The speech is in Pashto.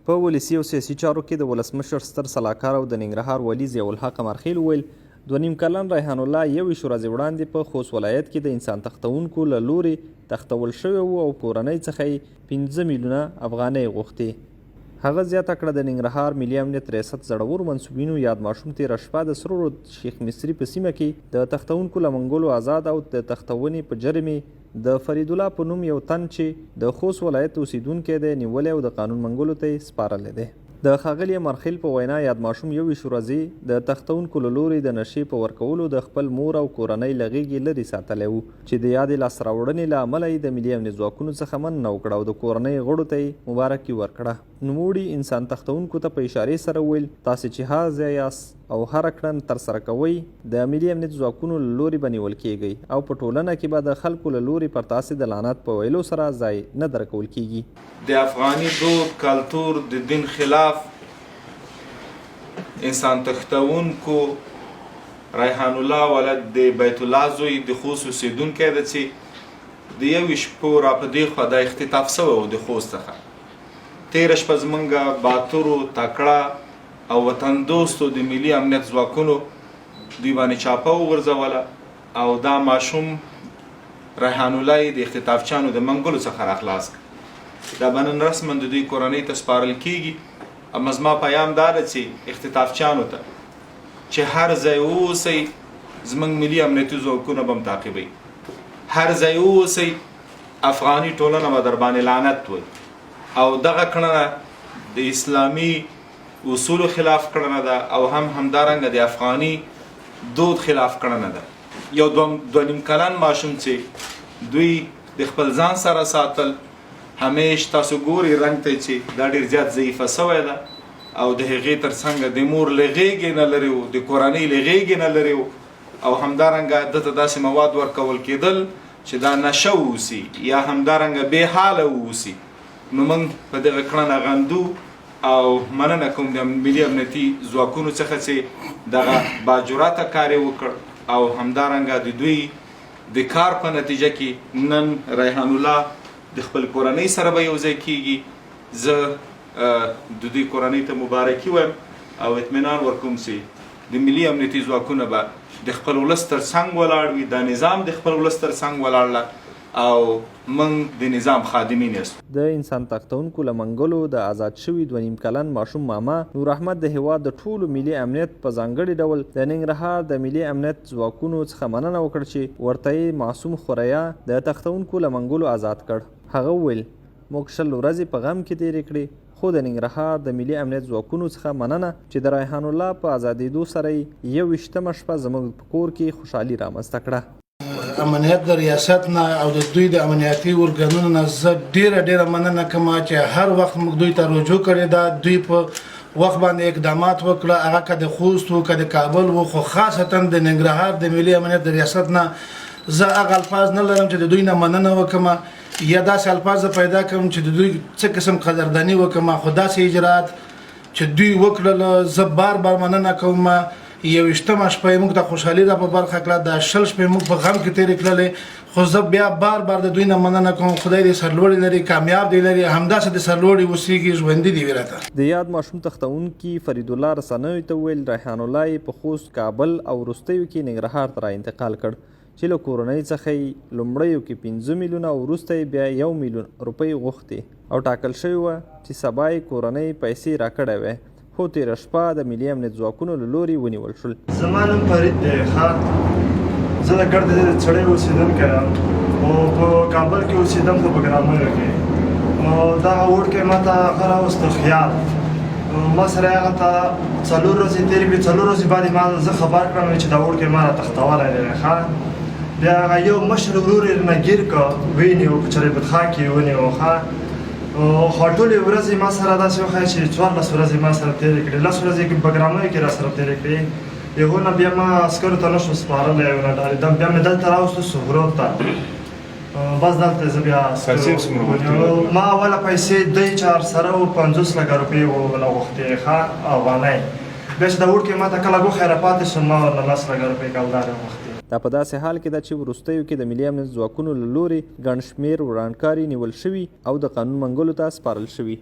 په ولسي او سیاسي چارو کې د ولسمشر ستر سلاکار او د ننګرهار والي ضیاءالحق قمرخیل وویل 2.5 کلن ریحان الله 21 ورځې وړاندې په خوست ولایت کې د انسان تختونکو له لورې تختول شوی و او کورنۍ څخه یې 15 میلیونه افغانۍ غوښتې. هغه زیاته کړه د ننګرهار ملي امنیت ریاست زړورو منصوبینو یاد ماشوم تېره شپه د سرو رود شیخ مصري په سیمه کې د تختونکو له منګولو آزاد او د تختونې په جرم د فرید الله په نوم یو تن چې د خوست ولایت اوسیدونکی دی نیولی او د قانون منګولو ته یې سپارلی دی. د ښاغلي مرخیل په وینا یاد ماشوم 21 ورځې د تختونکو له لورې د نشې په ورکولو د خپل مور او کورنۍ له غېږې لرې ساتلی و چې د یادې لاسته راوړنې له امله یې د ملي امنیت ځواکونو څخه مننه وکړه او د کورنۍ غړو ته یې مبارکي ورکړه. نوموړي انسان تختونکو ته په اشارې سره وویل تاسې چې هر ځای یاست او هر کړن ترسره کوئ د ملي امنیت ځواکونو له لورې به نیول کیږئ او په ټولنه کې به د خلکو له لورې پر تاسې د لعنت په ویلو سره ځای نه درکول کیږي. د افغاني دود کلتور د دین خلاف انسان تختونکو ریحان الله ولد د بیت الله زوی د خوست اوسیدونکی ده چې د 21 شپو را په دې خوا د اختطاف سوی و د خوست څخه. تېره شپه زمونږ باتورو تکړه او وطن دوستو د ملي امنیت ځواکونو دوی باندې چاپه وغورځوله او دا ماشوم ریحان الله یې د اختطافچیانو د منګلو څخه راخلاص کړ. دا به نن رسما د دوی کورنۍ ته سپارل کیږي. اما زما پیام دا ده چې اختطافچیانو ته چې هر ځای واوسئ زموږ ملي امنیتي ځواکونه به هم تعقیبوي. هر ځای واوسئ افغاني ټولنه به در باندې لعنت وایي او دغه کړنه د اسلامي اصولو خلاف کړنه ده او همدارنګه د افغاني دود خلاف کړنه ده. یو 2.5 کلن ماشوم چې دوی د خپل ځان سره ساتل همیش تاسو ګوري رنګ ته چې دا ډېر زیات ضعیفه سوی ده او د هغې تر څنګ د مور له غېږې نه لرې و د کورنۍ له غېږې نه لرې و او همدارنګه ده ته داسې مواد ورکول کېدل چې دا نشه واوسي یا همدارنګه بې حاله واوسي. نو موږ په دغه کړنه غندو او مننه کوم د ملي امنیتي ځواکونو څخه چې دغه باجراته کار یې وکړ او همدارنګه د دوی د کار په نتیجه کې نن ریحان الله د خپل کورنۍ سره به یو ځای کیږي. زه د دوی کورنۍ ته مبارکي وایم او اطمینان ورکوم چې د ملي امنیتي ځواکونه به د خپل ولس تر څنګ ولاړ وي، دا نظام د خپل ولس تر څنګ ولاړله او موږ د نظام خادمین یاست. د انسان تختونکو له منګلو د آزاد شوي 2.5 کلن ماشوم ماما نور احمد د هیواد د ټولو ملي امنیت په ځانګړي ډول د ننګرهار د ملي امنیت ځواکونو څخه مننه وکړه چې ورته یې معصوم خوریا د تختونکو له منګلو آزاد کړ. هغه وویل موږ 20 ورځې په غم کې تېرې کړې خو د ننګرهار د ملي امنیت ځواکونو څخه مننه چې د ریحان الله په آزادېدو سره یې 21مه شپه زموږ په کور کې خوشحالي رامنځته کړه. امنیت د ریاست نه او د دوی د امنیتي ارګانونو نه زه ډیره مننه کوم چې هر وخت موږ دوی ته رجوع کړې ده. دوی په وخت باندې اقدامات وکړه، هغه که د خوست و که د کابل و، خو خاصتا د ننګرهار د ملي امنیت د ریاست نه زه هغه الفاظ نه لرم چې د دوی نه مننه وکړم یا داسې الفاظ پیدا کړم چې د دوی څه قسم قدرداني وکړم. خو داسې اجرات چې دوی وکړل زه بار مننه کوم. 21مه شپه یې موږ ته خوشحالي را په برخه کړه، دا 20 شپې موږ په غم کې تېرې کړلې، خو زه بیا بار د دوی نه مننه کوم. خدای دې سرلوړي لري، کامیاب دې لري، همداسې د سرلوړي اوسېږي، ژوندي دې وي راته. د یاد ماشوم تختونکي فرید الله رسنیو ته ویل ریحان الله یې په خوست، کابل او وروستیو کې ننګرهار ته را انتقال کړ چې له کورنۍ څخه یې لومړیو کې 15 میلیونه او وروسته یې بیا 1 میلیون روپۍ غوښتې او ټاکل شوې وه چې سبا یې کورنۍ پیسې راکړی وی، خو تېره شپه د ملي امنیت ځواکونو له لورې ونیول شول. زما نوم فرید دی. زه د ګرد څړی اوسېدونکی یم او په کابل کې اوسېدم په بګرامیو کې. دغه وډ کې ما ته هغه راوسته خیال، ما سره هغه ته 4 ورځې تېرې کړې. 4 ورځې بعد ما زه خبر کړم چې دا وډ کې ما را تختولی دی. بیا هغه یو مشر ورور یې رانه ګیر کړ، ونیو په چربت خان کې ونیو. خو ټولې ورځې ما سره داسې وښیه چې 14 ورځې ما سره تېرې کړې. 10 ورځې بګرامیو کې را سره تېرې کړې. یو نه بیا ما عسکرو ته نشو سپارلی، یو نه ډارېدم. بیا مې دلته راوستو سهراب ته، بس دلته زه بیا ما اوله پیسې دی چې سره و 50 لکه روپۍ ونه غوښتې افغانۍ. بیا چې دا وړ کې ما ته کله ګوښی راپاتې شو، ما ورله 10 لکه روپۍ کلدارې وغوښتې. دا په داسې حال کې ده چې وروستیو کې د ملي امنیت ځواکونو له لورې ګڼ شمېر ورانکاري نیول شوي او د قانون منګولو ته سپارل شوي.